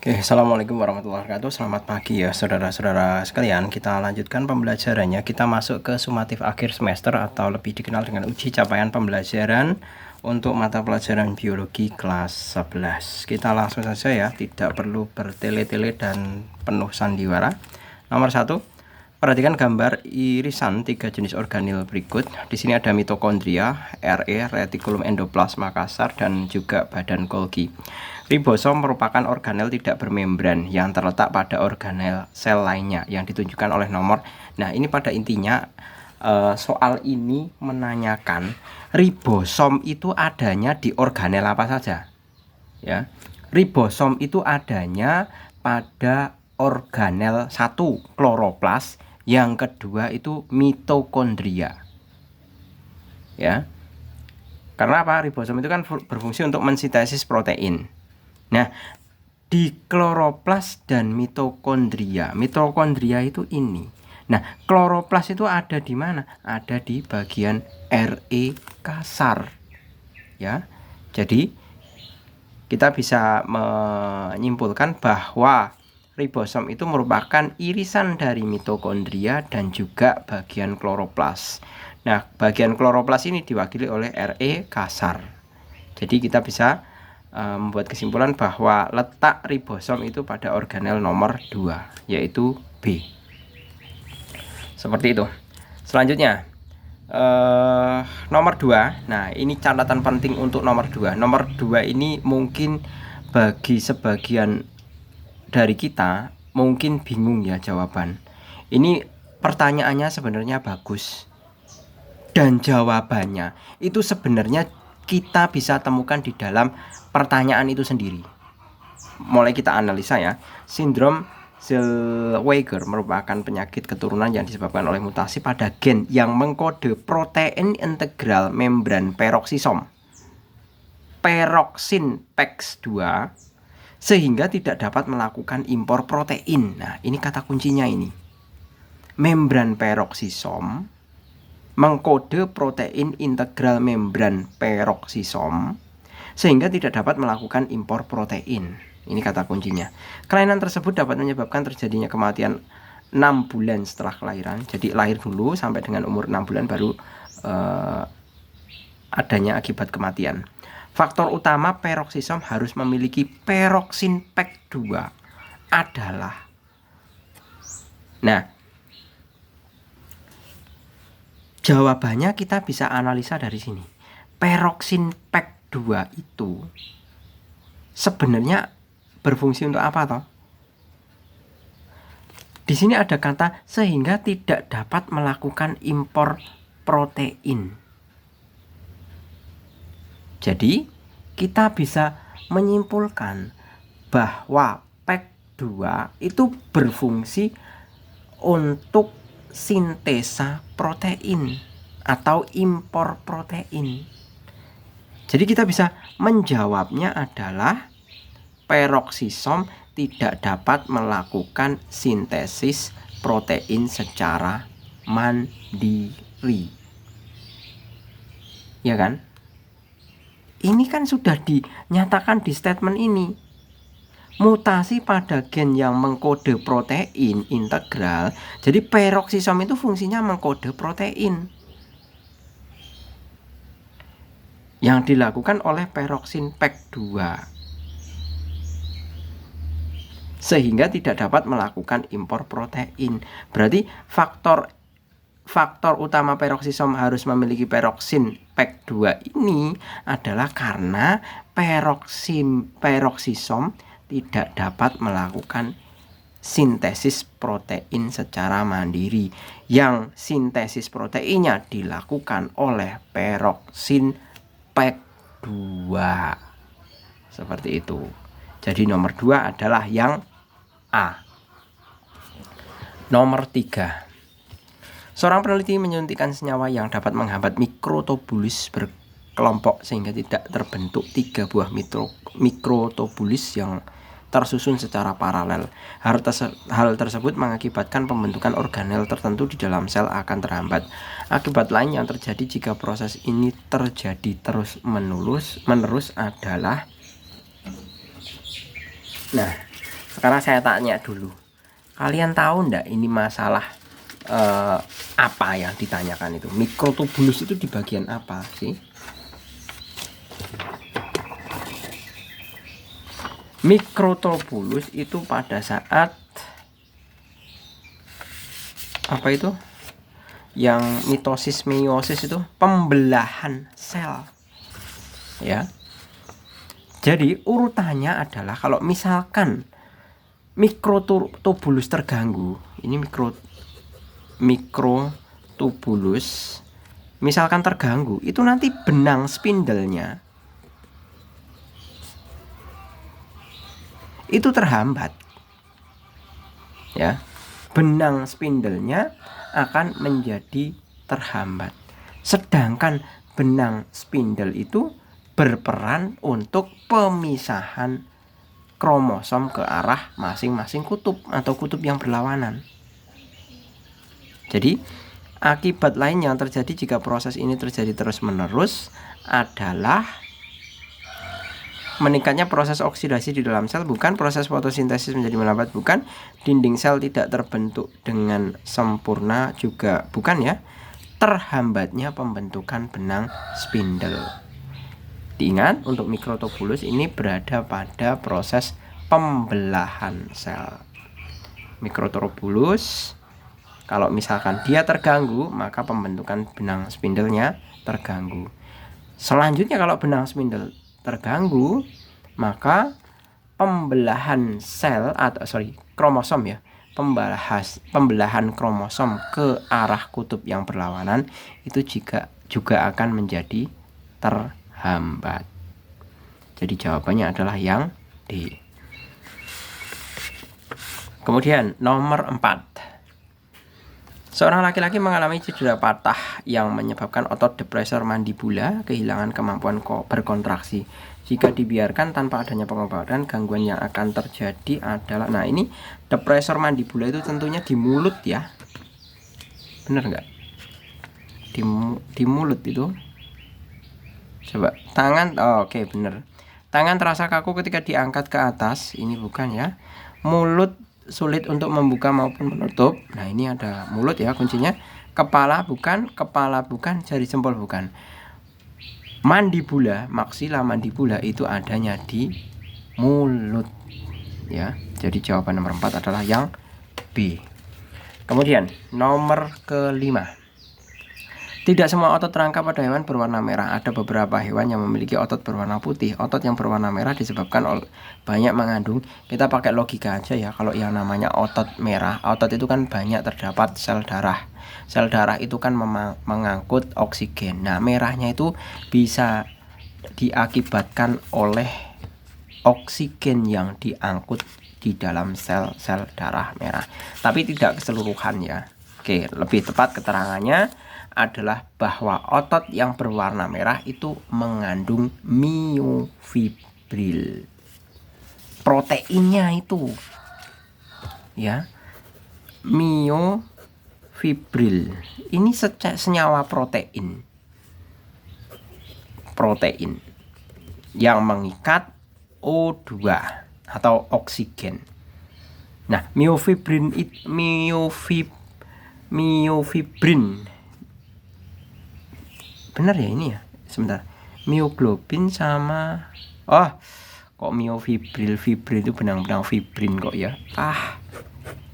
Oke, Assalamualaikum warahmatullahi wabarakatuh. Selamat pagi ya saudara-saudara sekalian. Kita lanjutkan pembelajarannya. Kita masuk ke sumatif akhir semester atau lebih dikenal dengan uji capaian pembelajaran untuk mata pelajaran biologi kelas 11. Kita langsung saja ya, tidak perlu bertele-tele dan penuh sandiwara. Nomor 1, perhatikan gambar irisan 3 jenis organel berikut. Di sini ada mitokondria, retikulum endoplasma kasar, dan juga badan Golgi. Ribosom merupakan organel tidak bermembran yang terletak pada organel sel lainnya yang ditunjukkan oleh nomor. Nah, ini pada intinya soal ini menanyakan ribosom itu adanya di organel apa saja. Ya, ribosom itu adanya pada organel 1 kloroplas, yang kedua itu mitokondria. Ya. Karena apa? Ribosom itu kan berfungsi untuk mensintesis protein. Nah, di kloroplas dan mitokondria itu ini. Nah, kloroplas itu ada di mana? Ada di bagian Re kasar. Ya. Jadi kita bisa menyimpulkan bahwa ribosom itu merupakan irisan dari mitokondria dan juga bagian kloroplas. Nah, bagian kloroplas ini diwakili oleh Re kasar. Jadi kita bisa membuat kesimpulan bahwa letak ribosom itu pada organel nomor 2, yaitu B. Seperti itu. Selanjutnya nomor 2. Nah, ini catatan penting untuk nomor 2. Nomor 2 ini mungkin bagi sebagian dari kita mungkin bingung ya jawaban. Ini pertanyaannya sebenarnya bagus, dan jawabannya itu sebenarnya kita bisa temukan di dalam pertanyaan itu sendiri. Mulai kita analisa ya. Sindrom Zellweger merupakan penyakit keturunan yang disebabkan oleh mutasi pada gen yang mengkode protein integral membran peroksisom peroksin PEX2 sehingga tidak dapat melakukan impor protein. Nah, ini kata kuncinya ini. Membran peroksisom mengkode protein integral membran peroksisom sehingga tidak dapat melakukan impor protein. Ini kata kuncinya. Kelainan tersebut dapat menyebabkan terjadinya kematian 6 bulan setelah kelahiran. Jadi lahir dulu sampai dengan umur 6 bulan baru adanya akibat kematian. Faktor utama peroksisom harus memiliki peroksin PEX2 adalah. Nah, jawabannya kita bisa analisa dari sini. Peroksin PEX2 itu sebenarnya berfungsi untuk apa toh? Di sini ada kata sehingga tidak dapat melakukan impor protein. Jadi kita bisa menyimpulkan bahwa PEX2 itu berfungsi untuk sintesa protein atau impor protein. Jadi kita bisa menjawabnya adalah peroksisom tidak dapat melakukan sintesis protein secara mandiri. Ya kan? Ini kan sudah dinyatakan di statement ini. Mutasi pada gen yang mengkode protein integral. Jadi peroksisom itu fungsinya mengkode protein yang dilakukan oleh peroksin PEX2 sehingga tidak dapat melakukan impor protein. Berarti faktor utama peroksisom harus memiliki peroksin PEX2 ini adalah karena peroksisom tidak dapat melakukan sintesis protein secara mandiri. Yang sintesis proteinnya dilakukan oleh peroksin PEX2. Seperti itu. Jadi nomor 2 adalah yang A. Nomor 3. Seorang peneliti menyuntikkan senyawa yang dapat menghambat mikrotubulus berkelompok sehingga tidak terbentuk 3 buah mikrotubulus yang tersusun secara paralel. Hal tersebut mengakibatkan pembentukan organel tertentu di dalam sel akan terhambat. Akibat lain yang terjadi jika proses ini terjadi terus menerus adalah, nah, Sekarang saya tanya dulu, kalian tahu ndak ini masalah apa yang ditanyakan itu? Mikrotubulus itu di bagian apa sih? Mikrotubulus itu pada saat apa itu? Yang mitosis meiosis itu pembelahan sel. Ya. Jadi urutannya adalah kalau misalkan mikrotubulus terganggu, ini mikrotubulus misalkan terganggu, itu nanti benang spindle-nya itu terhambat. Ya. Benang spindle-nya akan menjadi terhambat. Sedangkan benang spindle itu berperan untuk pemisahan kromosom ke arah masing-masing kutub atau kutub yang berlawanan. Jadi, akibat lain yang terjadi jika proses ini terjadi terus-menerus adalah meningkatnya proses oksidasi di dalam sel, bukan proses fotosintesis menjadi melambat, bukan dinding sel tidak terbentuk dengan sempurna, juga bukan ya, terhambatnya pembentukan benang spindle. Diingat, untuk mikrotubulus ini berada pada proses pembelahan sel. Mikrotubulus kalau misalkan dia terganggu, maka pembentukan benang spindle-nya terganggu. Selanjutnya kalau benang spindle terganggu, maka pembelahan sel atau kromosom ya, pembelahan kromosom ke arah kutub yang berlawanan itu juga akan menjadi terhambat. Jadi jawabannya adalah yang D. Kemudian nomor 4. Seorang laki-laki mengalami cedera patah yang menyebabkan otot depressor mandibula kehilangan kemampuan berkontraksi. Jika dibiarkan tanpa adanya pengobatan, gangguan yang akan terjadi adalah, nah ini depressor mandibula itu tentunya di mulut ya. Bener nggak? Di mulut itu. Coba tangan, oke, bener. Tangan terasa kaku ketika diangkat ke atas, ini bukan ya. Mulut sulit untuk membuka maupun menutup. Nah, ini ada mulut ya kuncinya. Kepala bukan, jari jempol bukan. Mandibula, maksila mandibula itu adanya di mulut. Ya. Jadi jawaban nomor 4 adalah yang B. Kemudian nomor kelima. Tidak semua otot rangka pada hewan berwarna merah. Ada beberapa hewan yang memiliki otot berwarna putih. Otot yang berwarna merah disebabkan banyak mengandung. Kita pakai logika aja ya. Kalau yang namanya otot merah, otot itu kan banyak terdapat sel darah. Sel darah itu kan mengangkut oksigen. Nah, merahnya itu bisa diakibatkan oleh oksigen yang diangkut di dalam sel-sel darah merah. Tapi tidak keseluruhan ya. Oke, lebih tepat keterangannya adalah bahwa otot yang berwarna merah itu mengandung miofibril. Proteinnya itu ya, miofibril. Ini senyawa protein yang mengikat O2 atau oksigen. Nah, miofibrin benar ya ini ya, sebentar, mioglobin sama kok miofibril, fibrin itu benang-benang fibrin kok ya,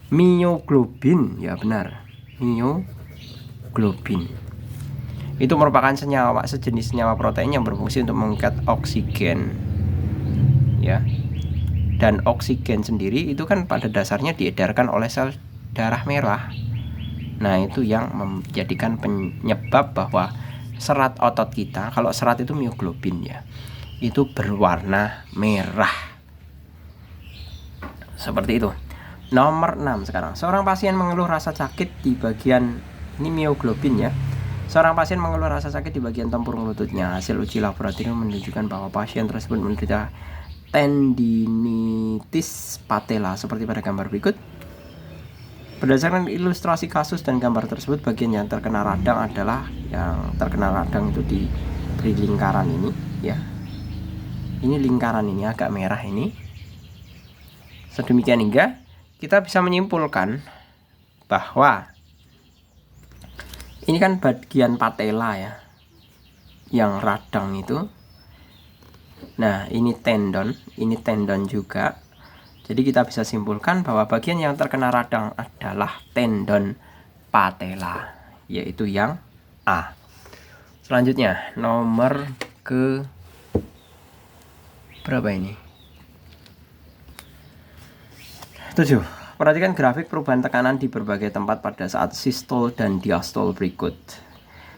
mioglobin ya, benar, mioglobin itu merupakan sejenis senyawa protein yang berfungsi untuk mengikat oksigen ya, dan oksigen sendiri itu kan pada dasarnya diedarkan oleh sel darah merah. Nah, itu yang menjadikan penyebab bahwa serat otot kita, kalau serat itu mioglobin ya, itu berwarna merah. Seperti itu. Nomor 6 sekarang. Seorang pasien mengeluh rasa sakit di bagian, ini mioglobin ya. Seorang pasien mengeluh rasa sakit di bagian tempurung lututnya. Hasil uji laboratorium menunjukkan bahwa pasien tersebut menderita tendinitis patella seperti pada gambar berikut. Berdasarkan ilustrasi kasus dan gambar tersebut, bagian yang terkena radang adalah yang terkena radang itu diberi lingkaran ini ya. Ini lingkaran ini agak merah ini. Sedemikian hingga kita bisa menyimpulkan bahwa ini kan bagian patella ya, yang radang itu. Nah, ini tendon juga. Jadi kita bisa simpulkan bahwa bagian yang terkena radang adalah tendon patella, yaitu yang A. Selanjutnya, nomor ke berapa ini? 7. Perhatikan grafik perubahan tekanan di berbagai tempat pada saat sistol dan diastol berikut.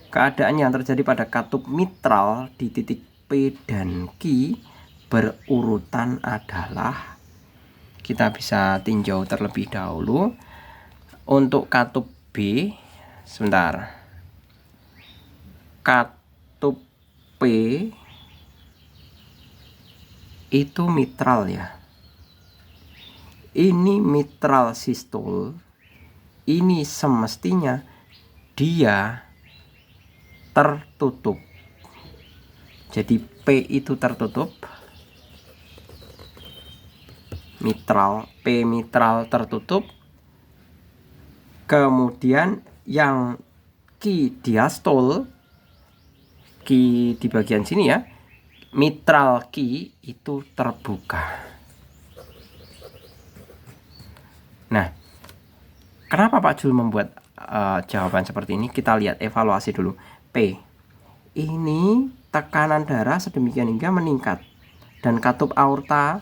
Keadaan yang terjadi pada katup mitral di titik P dan Q berurutan adalah, kita bisa tinjau terlebih dahulu. Untuk katup B, sebentar. Katup P itu mitral ya. Ini mitral sistol, ini semestinya dia tertutup. Jadi P itu tertutup, P mitral tertutup. Kemudian yang Q diastol, Q di bagian sini ya, mitral Q itu terbuka. Nah, kenapa Pak Jul membuat jawaban seperti ini? Kita lihat evaluasi dulu. P, ini tekanan darah sedemikian hingga meningkat dan katup aorta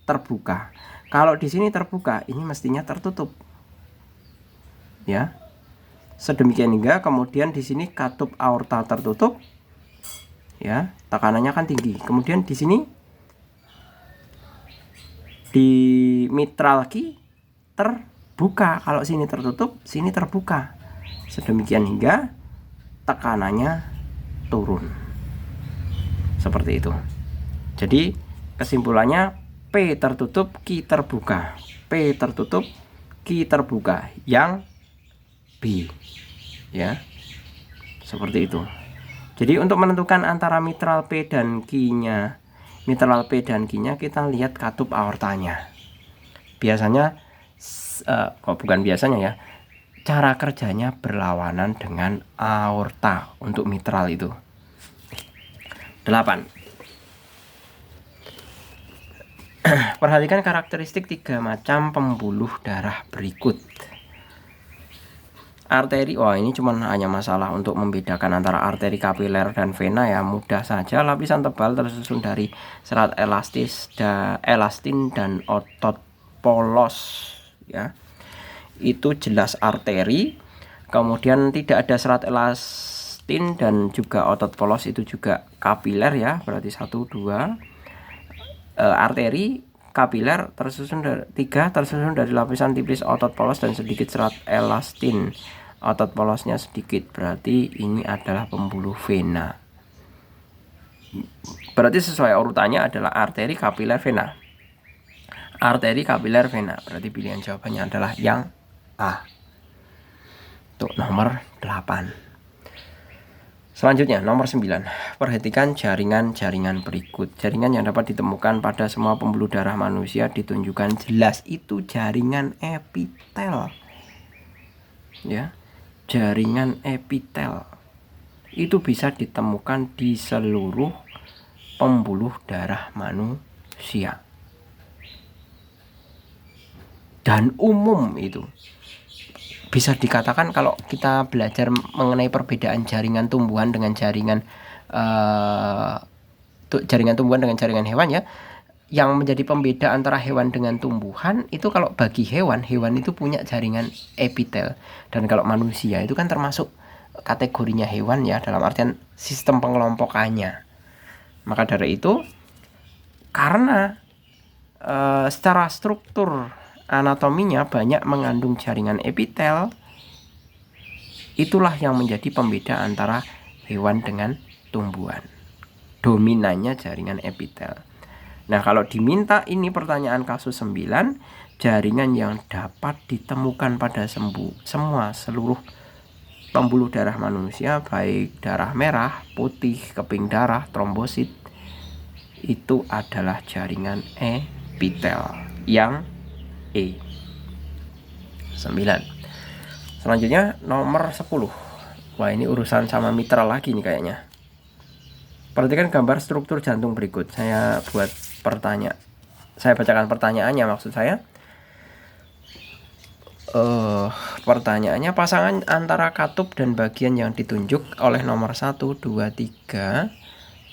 terbuka. Kalau di sini terbuka, ini mestinya tertutup. Ya. Sedemikian hingga kemudian di sini katup aorta tertutup. Ya, tekanannya kan tinggi. Kemudian di sini di mitral Q terbuka. Kalau sini tertutup, sini terbuka. Sedemikian hingga tekanannya turun. Seperti itu. Jadi kesimpulannya P tertutup, Q terbuka. P tertutup, Q terbuka. Yang B. Ya. Seperti itu. Jadi untuk menentukan antara mitral P dan Q-nya, kita lihat katup aortanya. Biasanya bukan biasanya ya, cara kerjanya berlawanan dengan aorta untuk mitral itu. 8. Perhatikan karakteristik 3 macam pembuluh darah berikut. Arteri, ini cuman hanya masalah untuk membedakan antara arteri kapiler dan vena ya, mudah saja. Lapisan tebal tersusun dari serat elastin dan otot polos ya. Itu jelas arteri. Kemudian tidak ada serat elastin dan juga otot polos, itu juga kapiler ya, berarti 1, 2. Arteri kapiler tersusun dari lapisan tipis otot polos dan sedikit serat elastin. Otot polosnya sedikit, berarti ini adalah pembuluh vena. Berarti sesuai urutannya adalah arteri kapiler vena. Arteri kapiler vena, berarti pilihan jawabannya adalah yang A. Untuk nomor 8. Selanjutnya nomor 9. Perhatikan jaringan-jaringan berikut. Jaringan yang dapat ditemukan pada semua pembuluh darah manusia ditunjukkan jelas, itu jaringan epitel. Ya. Jaringan epitel itu bisa ditemukan di seluruh pembuluh darah manusia. Dan umum itu bisa dikatakan, kalau kita belajar mengenai perbedaan jaringan tumbuhan dengan jaringan tumbuhan dengan jaringan hewan ya, yang menjadi pembeda antara hewan dengan tumbuhan itu, kalau bagi hewan itu punya jaringan epitel, dan kalau manusia itu kan termasuk kategorinya hewan ya, dalam artian sistem pengelompokannya. Maka dari itu, karena secara struktur anatominya banyak mengandung jaringan epitel, itulah yang menjadi pembeda antara hewan dengan tumbuhan. Dominannya jaringan epitel. Nah, kalau diminta ini pertanyaan kasus 9, jaringan yang dapat ditemukan pada seluruh pembuluh darah manusia, baik darah merah, putih, keping darah, trombosit, itu adalah jaringan epitel yang E. 9. Selanjutnya nomor 10. Wah, ini urusan sama mitral lagi nih kayaknya. Perhatikan gambar struktur jantung berikut. Saya buat pertanyaan. Saya bacakan pertanyaannya, maksud saya. Pertanyaannya, pasangan antara katup dan bagian yang ditunjuk oleh nomor 1, 2, 3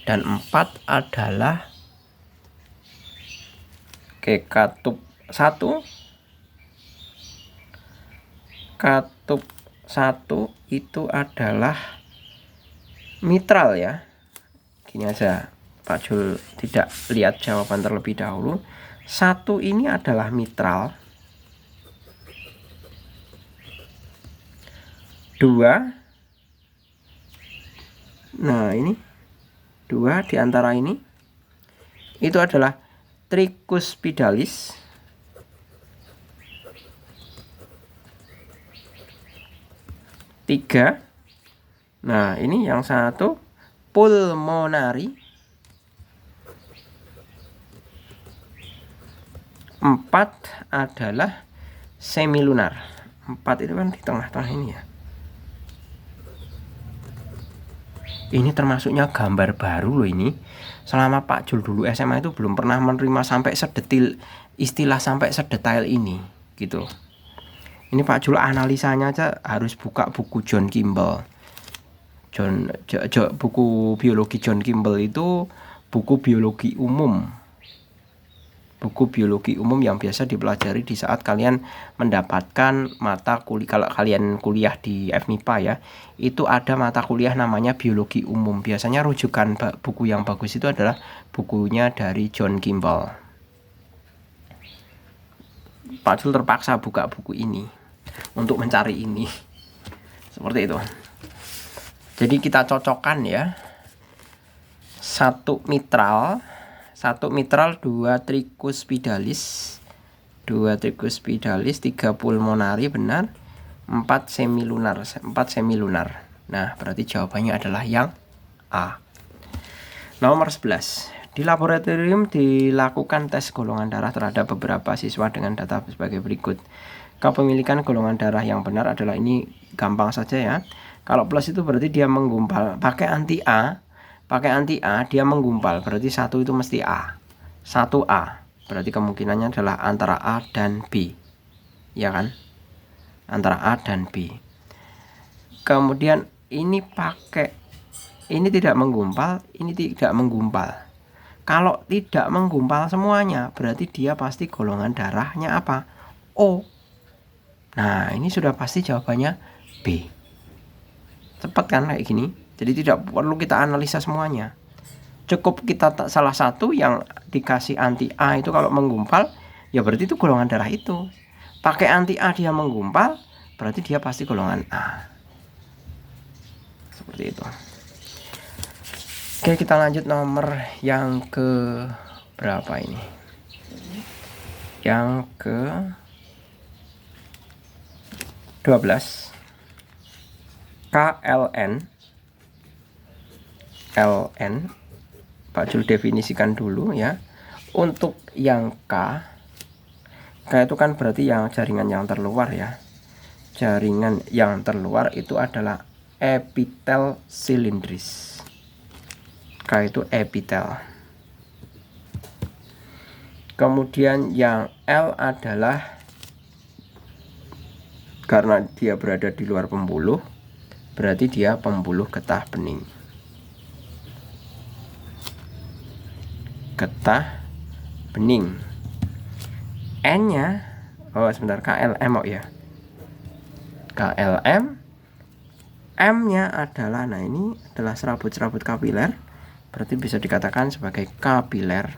dan 4 adalah katup 1. Katup 1 itu adalah mitral ya. Gini aja, Pak Jul tidak lihat jawaban terlebih dahulu. 1 ini adalah mitral. 2, nah ini 2 diantara ini itu adalah tricuspidalis. 3, nah ini yang 1 pulmonari. 4 adalah semilunar. 4 itu kan di tengah-tengah ini ya. Ini termasuknya gambar baru loh ini. Selama Pak Jul dulu SMA itu belum pernah menerima sampai sedetil istilah, sampai sedetail ini gitu. Ini Pak Jul analisanya aja harus buka buku John Campbell. Buku biologi John Campbell itu buku biologi umum. Buku biologi umum yang biasa dipelajari di saat kalian mendapatkan mata kuliah. Kalau kalian kuliah di FMIPA ya, itu ada mata kuliah namanya biologi umum. Biasanya rujukan buku yang bagus itu adalah bukunya dari John Campbell. Pak Jul terpaksa buka buku ini untuk mencari ini. Seperti itu. Jadi kita cocokkan ya. 1 mitral, 2 tricuspidalis, 3 pulmonari benar, 4 semilunar. Nah, berarti jawabannya adalah yang A. Nomor 11. Di laboratorium dilakukan tes golongan darah terhadap beberapa siswa dengan data sebagai berikut. Kepemilikan golongan darah yang benar adalah ini, gampang saja ya. Kalau plus itu berarti dia menggumpal. Pakai anti A dia menggumpal, berarti 1 itu mesti A. 1A, berarti kemungkinannya adalah antara A dan B. Ya kan? Antara A dan B. Kemudian ini tidak menggumpal, ini tidak menggumpal. Kalau tidak menggumpal semuanya, berarti dia pasti golongan darahnya apa? O. Nah, ini sudah pasti jawabannya B. Cepat kan kayak gini? Jadi tidak perlu kita analisa semuanya. Cukup kita salah satu yang dikasih anti A itu kalau menggumpal, ya berarti itu golongan darah itu. Pakai anti A dia menggumpal, berarti dia pasti golongan A. Seperti itu. Oke, kita lanjut nomor yang ke berapa ini? Yang ke 12. LN, Pak Jul definisikan dulu ya. Untuk yang K itu kan berarti yang jaringan yang terluar ya. Jaringan yang terluar itu adalah epitel silindris. K itu epitel. Kemudian yang L adalah, karena dia berada di luar pembuluh, berarti dia pembuluh getah bening. Getah bening. N-nya, sebentar, KLM ya. KLM. M-nya adalah, nah ini adalah serabut-serabut kapiler, berarti bisa dikatakan sebagai kapiler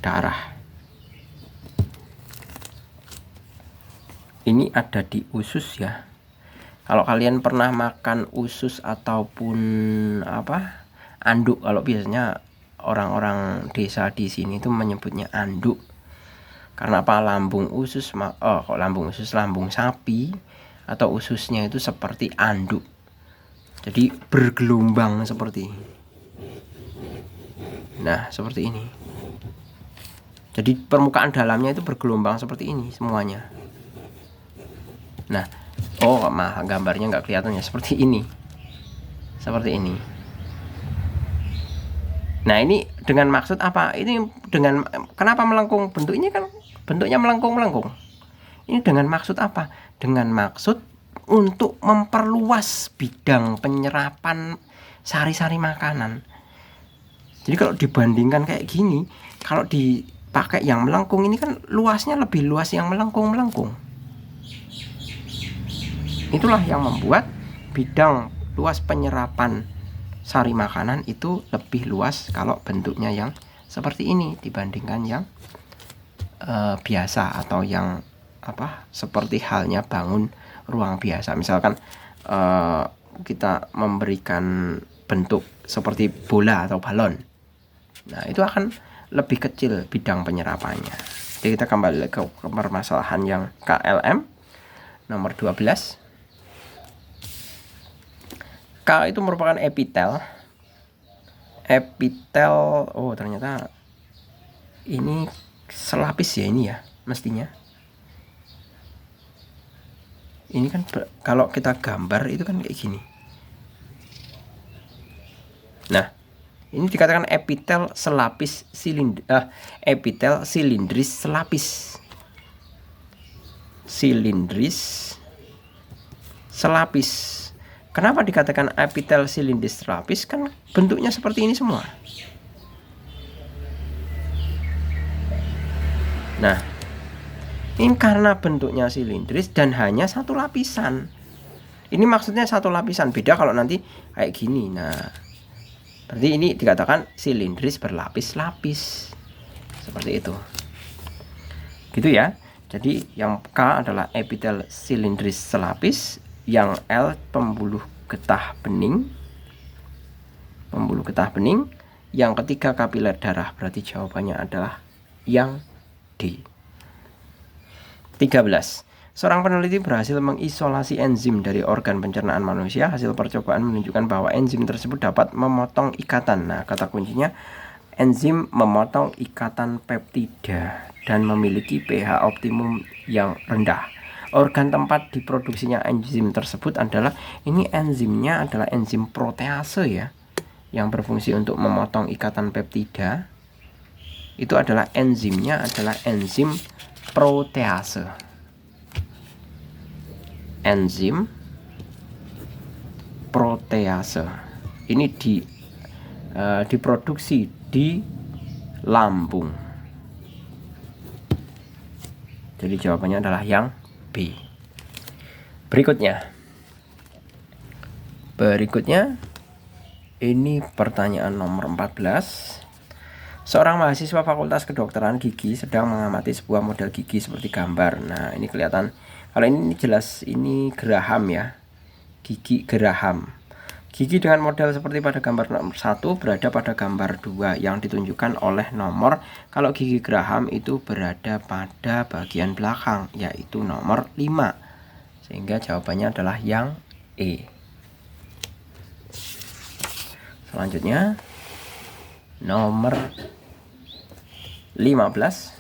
darah. Ini ada di usus ya. Kalau kalian pernah makan usus ataupun anduk, kalau biasanya orang-orang desa di sini itu menyebutnya anduk. Karena apa? Lambung sapi atau ususnya itu seperti anduk. Jadi bergelombang seperti. Nah, seperti ini. Jadi permukaan dalamnya itu bergelombang seperti ini semuanya. Nah, gambarnya nggak kelihatan ya, seperti ini. Seperti ini. Nah, ini dengan maksud apa? Ini dengan kenapa melengkung? Bentuknya kan bentuknya melengkung-melengkung. Ini dengan maksud apa? Dengan maksud untuk memperluas bidang penyerapan sari-sari makanan. Jadi kalau dibandingkan kayak gini, kalau dipakai yang melengkung ini kan luasnya lebih luas yang melengkung-melengkung. Itulah yang membuat bidang luas penyerapan sari makanan itu lebih luas kalau bentuknya yang seperti ini dibandingkan yang biasa atau yang seperti halnya bangun ruang biasa. Misalkan kita memberikan bentuk seperti bola atau balon, nah itu akan lebih kecil bidang penyerapannya. Jadi kita kembali ke permasalahan yang KLM nomor 12. K itu merupakan epitel. Ternyata ini selapis ya, ini ya mestinya. Ini kan kalau kita gambar itu kan kayak gini. Nah, ini dikatakan epitel selapis epitel silindris selapis. Silindris selapis. Kenapa dikatakan epitel silindris selapis? Kan bentuknya seperti ini semua. Nah, ini karena bentuknya silindris dan hanya satu lapisan. Ini maksudnya satu lapisan. Beda kalau nanti kayak gini. Nah, berarti ini dikatakan silindris berlapis-lapis. Seperti itu. Gitu ya. Jadi yang K adalah epitel silindris selapis. Yang L pembuluh getah bening. Pembuluh getah bening. Yang ketiga kapiler darah. Berarti jawabannya adalah yang D. 13. Seorang peneliti berhasil mengisolasi enzim dari organ pencernaan manusia. Hasil percobaan menunjukkan bahwa enzim tersebut dapat memotong ikatan. Nah, kata kuncinya enzim memotong ikatan peptida dan memiliki pH optimum yang rendah. Organ tempat diproduksinya enzim tersebut adalah, ini enzimnya adalah enzim protease ya, yang berfungsi untuk memotong ikatan peptida. Itu adalah enzimnya adalah enzim protease. Enzim protease ini diproduksi di lambung. Jadi jawabannya adalah yang B. Berikutnya ini pertanyaan nomor 14. Seorang mahasiswa Fakultas Kedokteran Gigi sedang mengamati sebuah model gigi seperti gambar. Nah, ini kelihatan. Kalau ini jelas ini geraham ya. Gigi geraham. Gigi dengan model seperti pada gambar nomor 1 berada pada gambar 2 yang ditunjukkan oleh nomor. Kalau gigi geraham itu berada pada bagian belakang, yaitu nomor 5. Sehingga jawabannya adalah yang E. Selanjutnya nomor 15.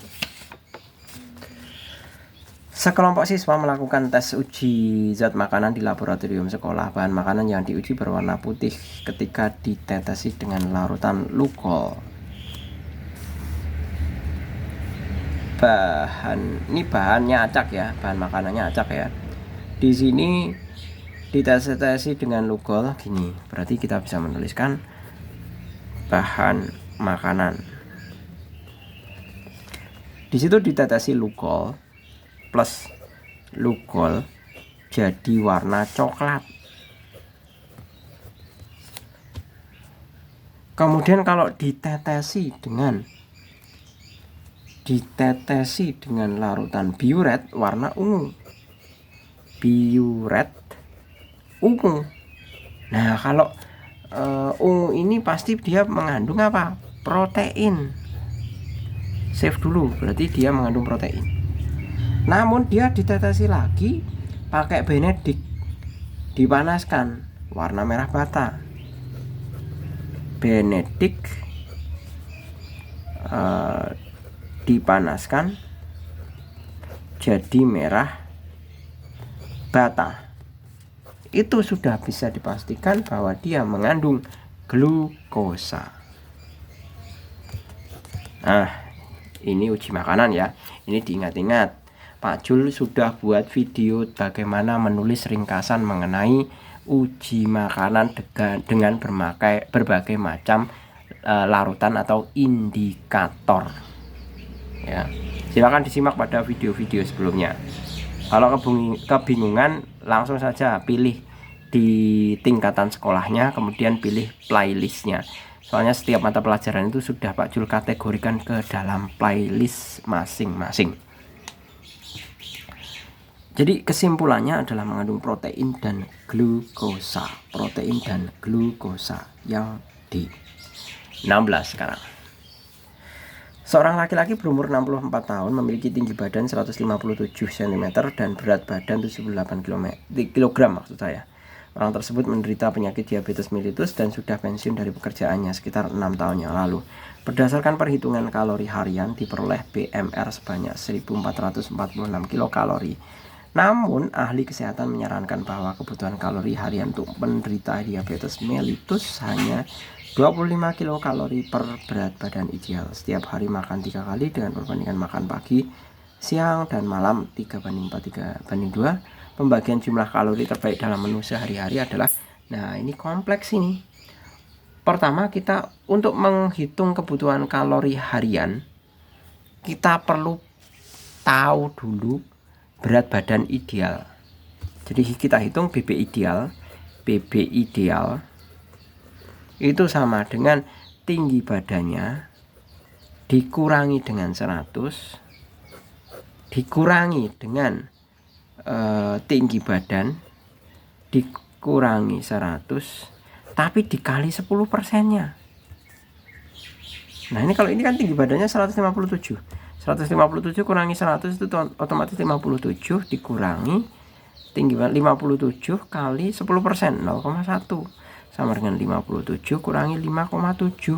Sekelompok siswa melakukan tes uji zat makanan di laboratorium sekolah. Bahan makanan yang diuji berwarna putih ketika ditetesi dengan larutan lukol. Ini bahannya acak ya, bahan makanannya acak ya. Di sini ditetesi dengan lukol gini. Berarti kita bisa menuliskan bahan makanan. Di situ ditetesi lukol plus lukol jadi warna coklat. Kemudian kalau ditetesi dengan larutan biuret warna ungu. Biuret ungu. Nah, kalau ungu ini pasti dia mengandung apa? Protein. Save dulu, berarti dia mengandung protein. Namun dia ditetesi lagi pakai Benedict, dipanaskan, warna merah bata. Benedict dipanaskan jadi merah bata, itu sudah bisa dipastikan bahwa dia mengandung glukosa. Nah, ini uji makanan ya. Ini diingat-ingat. Pak Jul sudah buat video bagaimana menulis ringkasan mengenai uji makanan dengan berbagai macam larutan atau indikator. Ya, silakan disimak pada video-video sebelumnya. Kalau kebingungan, langsung saja pilih di tingkatan sekolahnya, kemudian pilih playlistnya. Soalnya setiap mata pelajaran itu sudah Pak Jul kategorikan ke dalam playlist masing-masing. Jadi kesimpulannya adalah mengandung protein dan glukosa. Protein dan glukosa yang di 16 sekarang. Seorang laki-laki berumur 64 tahun memiliki tinggi badan 157 cm dan berat badan 78 kg maksud saya. Orang tersebut menderita penyakit diabetes mellitus dan sudah pensiun dari pekerjaannya sekitar 6 tahun yang lalu. Berdasarkan perhitungan kalori harian diperoleh BMR sebanyak 1446 kilokalori. Namun ahli kesehatan menyarankan bahwa kebutuhan kalori harian untuk penderita diabetes mellitus hanya 25 kilokalori per berat badan ideal. Setiap hari makan 3 kali dengan perbandingan makan pagi, siang, dan malam 3:4, 3:2. Pembagian jumlah kalori terbaik dalam menu sehari-hari adalah, nah ini kompleks ini. Pertama, kita untuk menghitung kebutuhan kalori harian, kita perlu tahu dulu berat badan ideal. Jadi kita hitung BB ideal itu sama dengan tinggi badannya dikurangi dengan 100 dikurangi dengan tinggi badan dikurangi 100 tapi dikali 10%-nya. Nah ini kalau ini kan tinggi badannya 157 kurangi 100 itu otomatis 57 dikurangi tinggi badan 57 kali 10%, 0,1 sama dengan 57 kurangi 5,7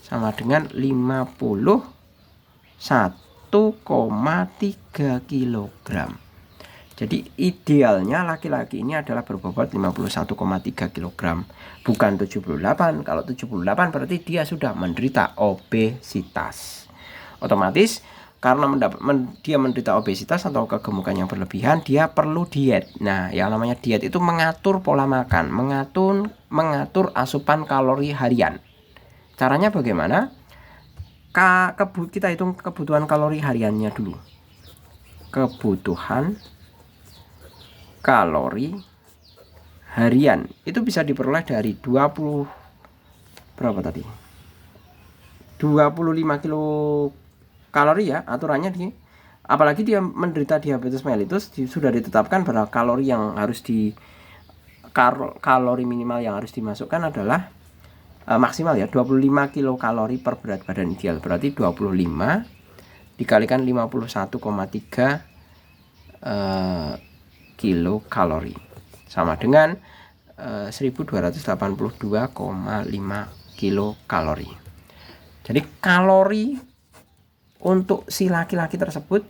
sama dengan 51,3 kg. Jadi idealnya laki-laki ini adalah berbobot 51,3 kg, bukan 78. Kalau 78 berarti dia sudah menderita obesitas. Otomatis karena dia menderita obesitas atau kegemukan yang berlebihan, dia perlu diet. Nah, yang namanya diet itu mengatur pola makan, mengatur asupan kalori harian. Caranya bagaimana? Kita hitung kebutuhan kalori hariannya dulu. Kebutuhan kalori harian itu bisa diperoleh dari 25 kilokalori ya, aturannya apalagi dia menderita diabetes mellitus sudah ditetapkan bahwa kalori yang harus kalori minimal yang harus dimasukkan adalah maksimal ya 25 kilokalori per berat badan ideal. Berarti 25 dikalikan 51,3 kilokalori sama dengan 1282,5 kilokalori. Jadi kalori untuk si laki-laki tersebut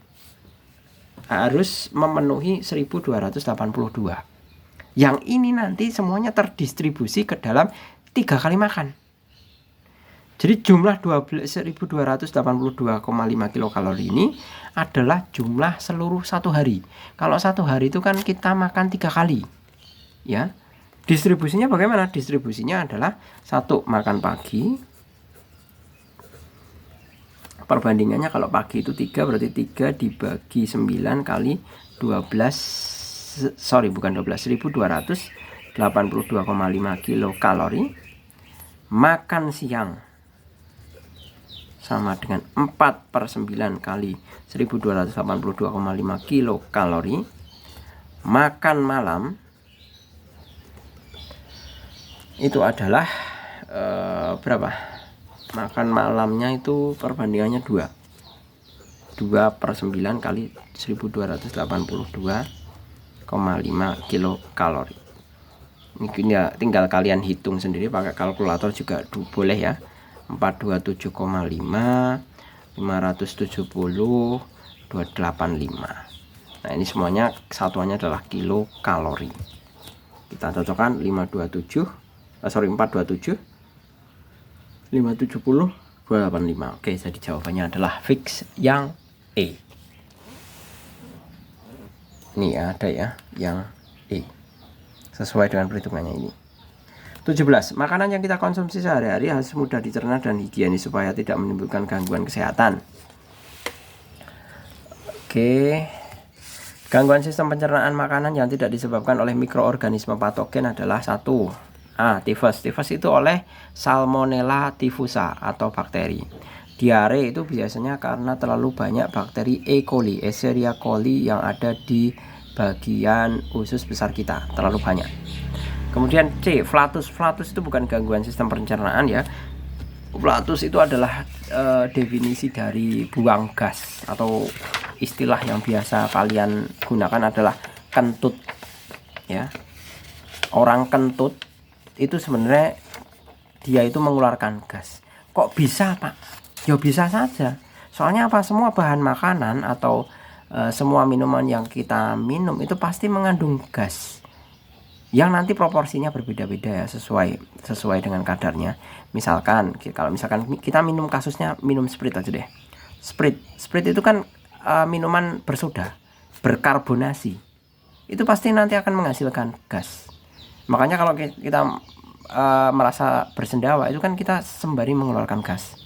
harus memenuhi 1282. Yang ini nanti semuanya terdistribusi ke dalam 3 kali makan. Jadi jumlah 1282,5 kilokalori ini adalah jumlah seluruh satu hari. Kalau satu hari itu kan kita makan 3 kali. Ya. Distribusinya bagaimana? Distribusinya adalah 1 makan pagi. Perbandingannya kalau pagi itu 3 berarti 3 dibagi 9 kali 1282,5 kilokalori. Makan siang sama dengan 4/9 kali 1282,5 kilokalori. Makan malam itu adalah berapa? Makan malamnya itu perbandingannya 2/9 kali 1282,5 kilokalori. Ini ya tinggal kalian hitung sendiri pakai kalkulator juga boleh ya. 427,5 570,285. Nah, ini semuanya satuannya adalah kilokalori. Kita cocokkan 427 570 285. Oke, jadi jawabannya adalah fix yang E. Ini ada ya, yang E. Sesuai dengan perhitungannya ini. 17. Makanan yang kita konsumsi sehari-hari harus mudah dicerna dan higienis supaya tidak menimbulkan gangguan kesehatan. Oke. Gangguan sistem pencernaan makanan yang tidak disebabkan oleh mikroorganisme patogen adalah 1. A. Tifus. Tifus itu oleh Salmonella typhusa atau bakteri. Diare itu biasanya karena terlalu banyak bakteri E. coli, Escherichia coli yang ada di bagian usus besar kita, terlalu banyak. Kemudian C. Flatus. Flatus itu bukan gangguan sistem pencernaan ya. Flatus itu adalah definisi dari buang gas, atau istilah yang biasa kalian gunakan adalah kentut ya. Orang kentut itu sebenarnya dia itu mengeluarkan gas. Kok bisa, Pak? Ya bisa saja. Soalnya apa? Semua bahan makanan atau semua minuman yang kita minum itu pasti mengandung gas. Yang nanti proporsinya berbeda-beda ya, sesuai dengan kadarnya. Misalkan kalau misalkan kita minum, kasusnya minum Sprite aja deh. Sprite itu kan minuman bersoda, berkarbonasi. Itu pasti nanti akan menghasilkan gas. Makanya kalau kita merasa bersendawa itu kan kita sembari mengeluarkan gas.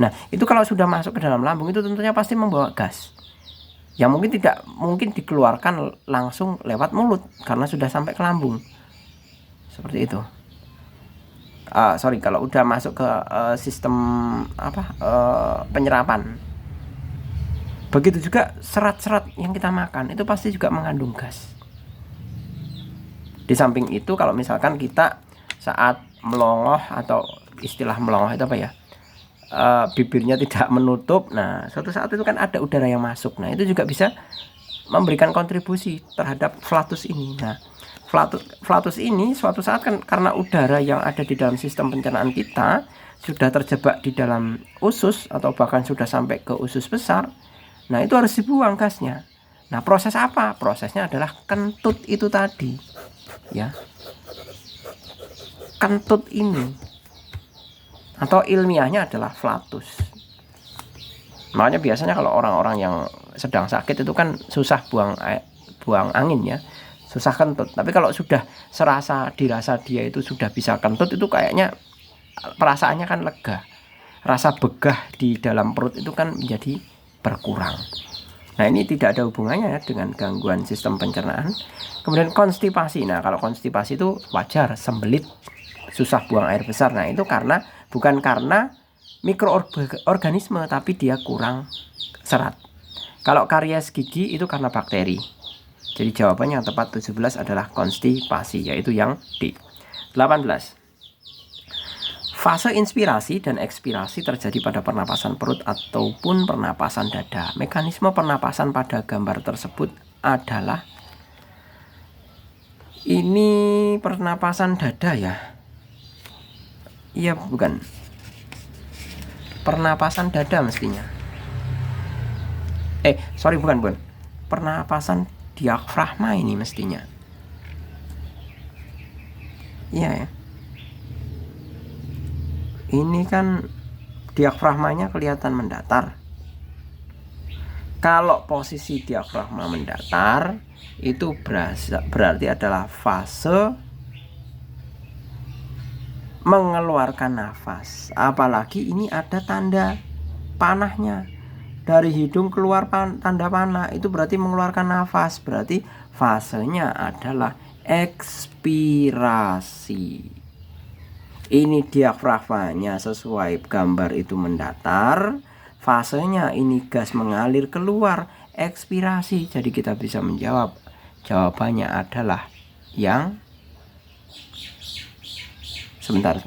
Nah, itu kalau sudah masuk ke dalam lambung itu tentunya pasti membawa gas. Yang mungkin dikeluarkan langsung lewat mulut karena sudah sampai ke lambung. Seperti itu. Kalau udah masuk ke sistem penyerapan. Begitu juga serat-serat yang kita makan itu pasti juga mengandung gas. Di samping itu kalau misalkan kita saat melongoh, atau istilah melongoh itu apa ya? Bibirnya tidak menutup. Nah, suatu saat itu kan ada udara yang masuk. Nah, itu juga bisa memberikan kontribusi terhadap flatus ini. Nah, flatus ini suatu saat kan karena udara yang ada di dalam sistem pencernaan kita sudah terjebak di dalam usus atau bahkan sudah sampai ke usus besar. Nah, itu harus dibuang gasnya. Nah, proses apa? Prosesnya adalah kentut itu tadi. Ya. Kentut ini, atau ilmiahnya adalah flatus. Makanya biasanya kalau orang-orang yang sedang sakit itu kan susah buang angin ya, susah kentut. Tapi kalau sudah dirasa dia itu sudah bisa kentut, itu kayaknya perasaannya kan lega. Rasa begah di dalam perut itu kan menjadi berkurang. Nah, ini tidak ada hubungannya ya dengan gangguan sistem pencernaan. Kemudian konstipasi. Nah, kalau konstipasi itu wajar, sembelit, susah buang air besar. Nah, itu bukan karena mikroorganisme, tapi dia kurang serat. Kalau karies gigi itu karena bakteri. Jadi jawabannya yang tepat 17 adalah konstipasi, yaitu yang D. 18. Fase inspirasi dan ekspirasi terjadi pada pernapasan perut ataupun pernapasan dada. Mekanisme pernapasan pada gambar tersebut adalah ini pernapasan dada ya. Iya, bukan. Pernapasan dada mestinya. Bukan. Pernapasan diafragma ini mestinya. Iya ya. Ini kan diafragmanya kelihatan mendatar. Kalau posisi diafragma mendatar itu berarti adalah fase mengeluarkan nafas. Apalagi ini ada tanda panahnya. Dari hidung keluar tanda panah, itu berarti mengeluarkan nafas. Berarti fasenya adalah ekspirasi. Ini diafragmanya sesuai gambar itu mendatar. Fasenya ini gas mengalir keluar, ekspirasi. Jadi kita bisa menjawab, jawabannya adalah yang Sebentar.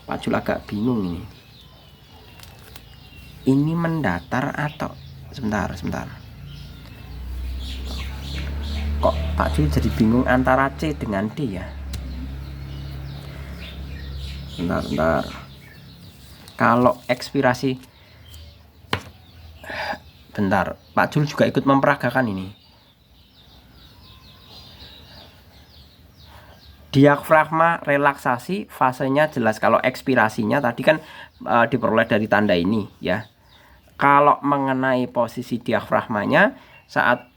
Pak Jul agak bingung ini. Ini mendatar atau sebentar. Kok Pak Jul jadi bingung antara C dengan D ya? Bentar. Kalau ekspirasi bentar, Pak Jul juga ikut memperagakan ini. Diafragma relaksasi fasenya jelas. Kalau ekspirasinya tadi kan diperoleh dari tanda ini ya. Kalau mengenai posisi diafragmanya saat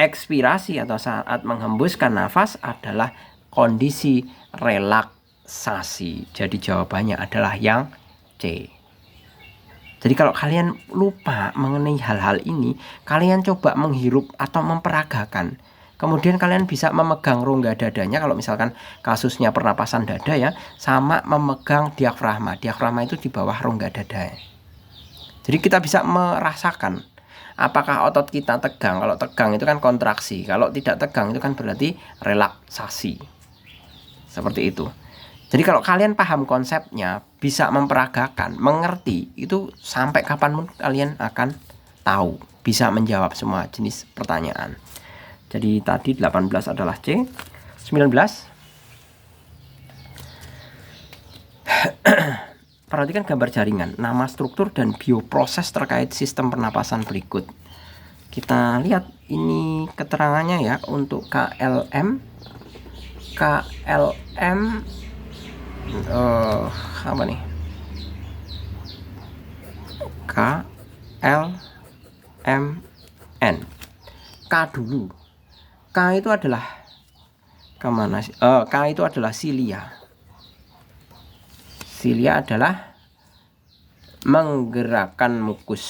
ekspirasi atau saat menghembuskan nafas adalah kondisi relaksasi. Jadi jawabannya adalah yang C. Jadi kalau kalian lupa mengenai hal-hal ini, kalian coba menghirup atau memperagakan. Kemudian kalian bisa memegang rongga dadanya, kalau misalkan kasusnya pernapasan dada ya, sama memegang diafragma. Diafragma itu di bawah rongga dada. Jadi kita bisa merasakan apakah otot kita tegang. Kalau tegang itu kan kontraksi, kalau tidak tegang itu kan berarti relaksasi. Seperti itu. Jadi kalau kalian paham konsepnya, bisa memperagakan, mengerti, itu sampai kapanpun kalian akan tahu, bisa menjawab semua jenis pertanyaan. Jadi tadi 18 adalah C. 19. Perhatikan gambar jaringan, nama struktur dan bioproses terkait sistem pernapasan berikut. Kita lihat ini keterangannya ya untuk KLM. Apa nih? KLMN. K dulu. K itu adalah kemana sih? K itu adalah silia. Silia adalah menggerakkan mukus.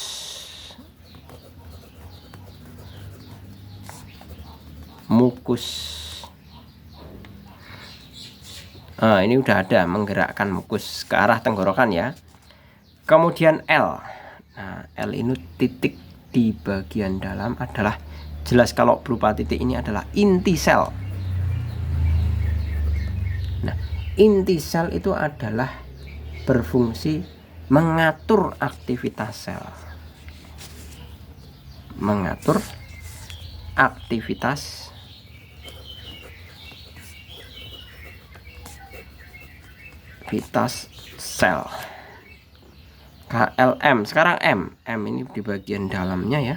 Ini udah ada menggerakkan mukus ke arah tenggorokan ya. Kemudian L. Nah, L ini titik di bagian dalam adalah jelas kalau berupa titik ini adalah inti sel. Nah, inti sel itu adalah berfungsi mengatur aktivitas sel. Mengatur aktivitas sel. KLM. Sekarang M. M ini di bagian dalamnya ya.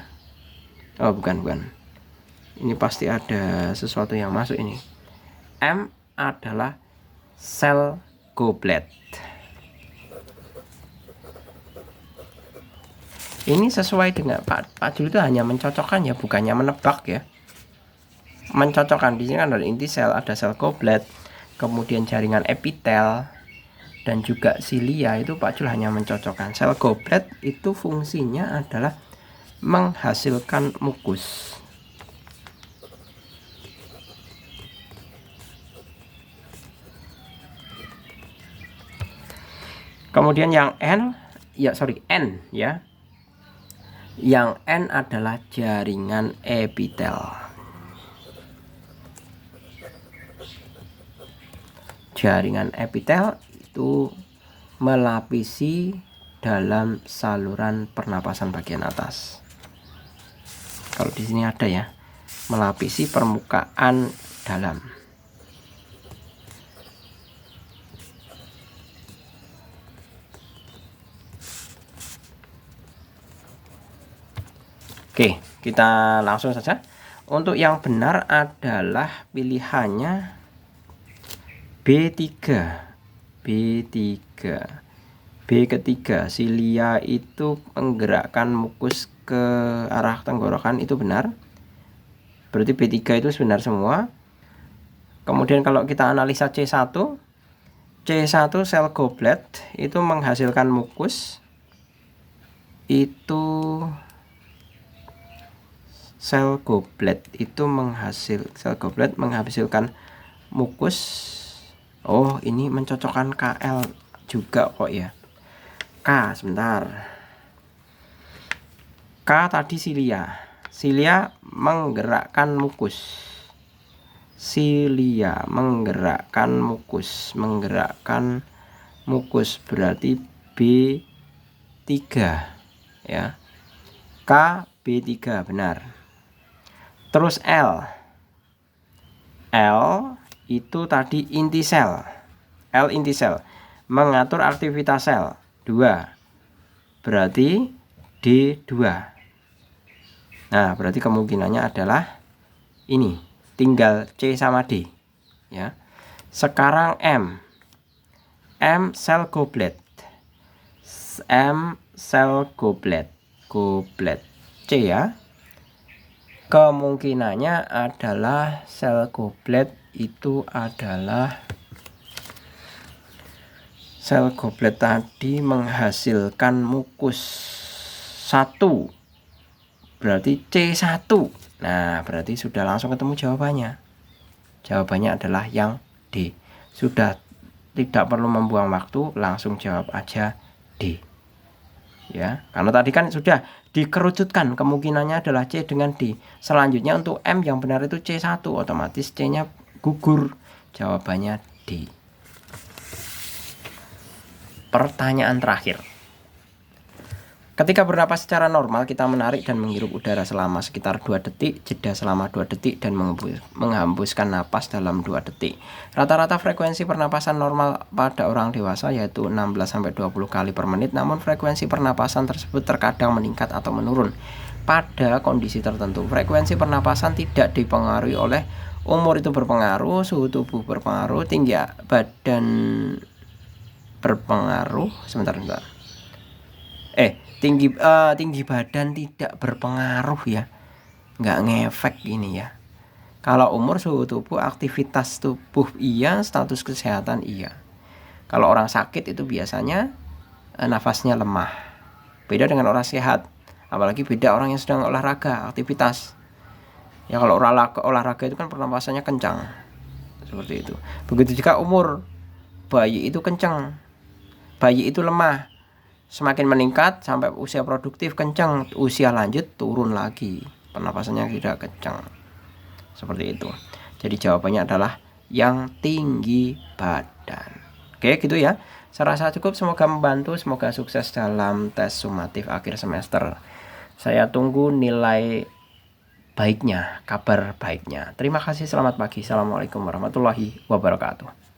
Oh, bukan. Ini pasti ada sesuatu yang masuk ini. M adalah sel goblet. Ini sesuai dengan Pak Jul itu hanya mencocokkan ya, bukannya menebak ya. Mencocokkan. Di sini kan ada inti sel, ada sel goblet, kemudian jaringan epitel dan juga silia. Itu Pak Jul hanya mencocokkan. Sel goblet itu fungsinya adalah menghasilkan mukus. Kemudian yang N ya. Yang N adalah jaringan epitel. Jaringan epitel itu melapisi dalam saluran pernapasan bagian atas. Kalau di sini ada ya, melapisi permukaan dalam. Oke, kita langsung saja. Untuk yang benar adalah pilihannya B3. B ketiga, silia itu menggerakkan mukus ke arah tenggorokan, itu benar. Berarti B3 itu benar semua. Kemudian kalau kita analisa C1 sel goblet itu menghasilkan mukus. Sel goblet menghasilkan mukus. Oh, ini mencocokkan KL juga kok ya. K sebentar. K tadi silia menggerakkan mukus. Menggerakkan mukus berarti B3 ya. K B3 benar. Terus L itu tadi inti sel. L inti sel mengatur aktivitas sel 2. Berarti D2 Nah, berarti kemungkinannya adalah ini, tinggal C sama D ya. Sekarang M sel goblet. M sel goblet C ya. Kemungkinannya adalah sel goblet itu adalah sel goblet tadi menghasilkan mukus 1, berarti C1. Nah, berarti sudah langsung ketemu jawabannya. Jawabannya adalah yang D. Sudah tidak perlu membuang waktu, langsung jawab aja D. Ya, karena tadi kan sudah dikerucutkan, kemungkinannya adalah C dengan D. Selanjutnya untuk M yang benar itu C1, otomatis C-nya gugur. Jawabannya D. Pertanyaan terakhir. Ketika bernapas secara normal, kita menarik dan menghirup udara selama sekitar 2 detik, jeda selama 2 detik, dan menghembuskan napas dalam 2 detik. Rata-rata frekuensi pernapasan normal pada orang dewasa yaitu 16-20 kali per menit, namun frekuensi pernapasan tersebut terkadang meningkat atau menurun. Pada kondisi tertentu, frekuensi pernapasan tidak dipengaruhi oleh umur, itu berpengaruh, suhu tubuh berpengaruh, tinggi badan berpengaruh, tinggi badan tidak berpengaruh ya, nggak ngefek ini ya. Kalau umur, suhu tubuh, aktivitas tubuh iya, status kesehatan iya. Kalau orang sakit itu biasanya nafasnya lemah, beda dengan orang sehat. Apalagi beda orang yang sedang olahraga, aktivitas ya. Kalau olahraga itu kan pernapasannya kencang, seperti itu. Begitu juga umur, bayi itu kencang, bayi itu lemah, semakin meningkat sampai usia produktif kencang, usia lanjut turun lagi, pernapasannya tidak kencang, seperti itu. Jadi jawabannya adalah yang tinggi badan. Oke, gitu ya. Saya rasa cukup, semoga membantu, semoga sukses dalam tes sumatif akhir semester. Saya tunggu nilai baiknya, kabar baiknya. Terima kasih, selamat pagi. Assalamualaikum warahmatullahi wabarakatuh.